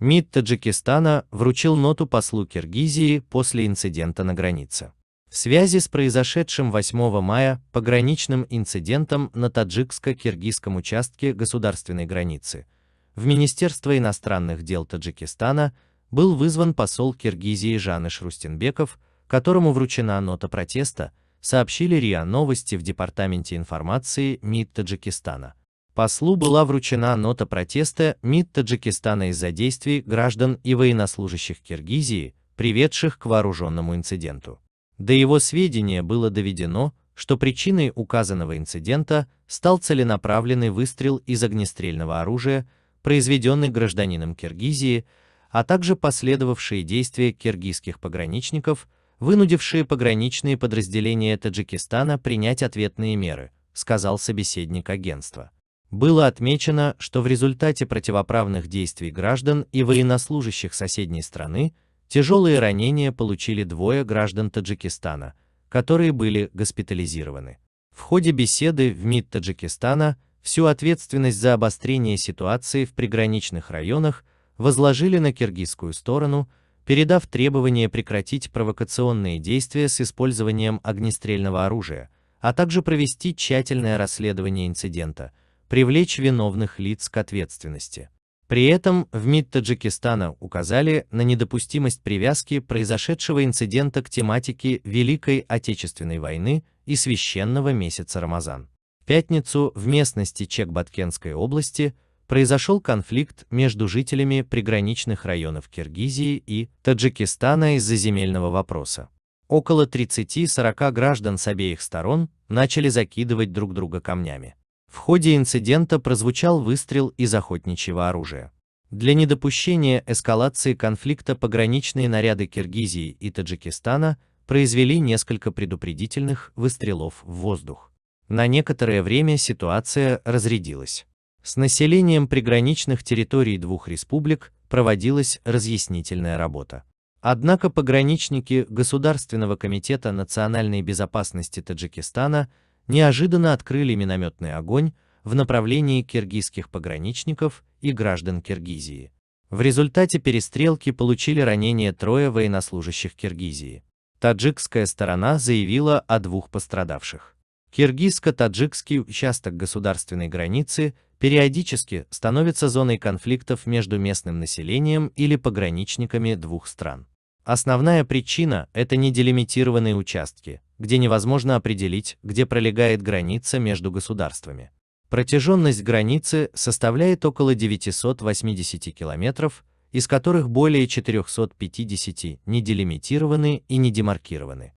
МИД Таджикистана вручил ноту послу Киргизии после инцидента на границе. В связи с произошедшим 8 мая пограничным инцидентом на таджикско-киргизском участке государственной границы в Министерство иностранных дел Таджикистана был вызван посол Киргизии Жаныш Рустинбеков, которому вручена нота протеста, сообщили РИА Новости в Департаменте информации МИД Таджикистана. Послу была вручена нота протеста МИД Таджикистана из-за действий граждан и военнослужащих Киргизии, приведших к вооруженному инциденту. До его сведения было доведено, что причиной указанного инцидента стал целенаправленный выстрел из огнестрельного оружия, произведенный гражданином Киргизии, а также последовавшие действия киргизских пограничников, вынудившие пограничные подразделения Таджикистана принять ответные меры, сказал собеседник агентства. Было отмечено, что в результате противоправных действий граждан и военнослужащих соседней страны тяжелые ранения получили 2 граждан Таджикистана, которые были госпитализированы. В ходе беседы в МИД Таджикистана всю ответственность за обострение ситуации в приграничных районах возложили на киргизскую сторону, передав требование прекратить провокационные действия с использованием огнестрельного оружия, а также провести тщательное расследование инцидента, привлечь виновных лиц к ответственности. При этом в МИД Таджикистана указали на недопустимость привязки произошедшего инцидента к тематике Великой Отечественной войны и священного месяца Рамазан. В пятницу в местности Чекбаткенской области произошел конфликт между жителями приграничных районов Киргизии и Таджикистана из-за земельного вопроса. Около 30-40 граждан с обеих сторон начали закидывать друг друга камнями. В ходе инцидента прозвучал выстрел из охотничьего оружия. Для недопущения эскалации конфликта пограничные наряды Киргизии и Таджикистана произвели несколько предупредительных выстрелов в воздух. На некоторое время ситуация разрядилась. С населением приграничных территорий 2 республик проводилась разъяснительная работа. Однако пограничники Государственного комитета национальной безопасности Таджикистана неожиданно открыли минометный огонь в направлении киргизских пограничников и граждан Киргизии. В результате перестрелки получили ранения 3 военнослужащих Киргизии. Таджикская сторона заявила о 2 пострадавших. Киргизско-таджикский участок государственной границы периодически становится зоной конфликтов между местным населением или пограничниками 2 стран. Основная причина – это неделимитированные участки, где невозможно определить, где пролегает граница между государствами. Протяженность границы составляет около 980 километров, из которых более 450 не делимитированы и не демаркированы.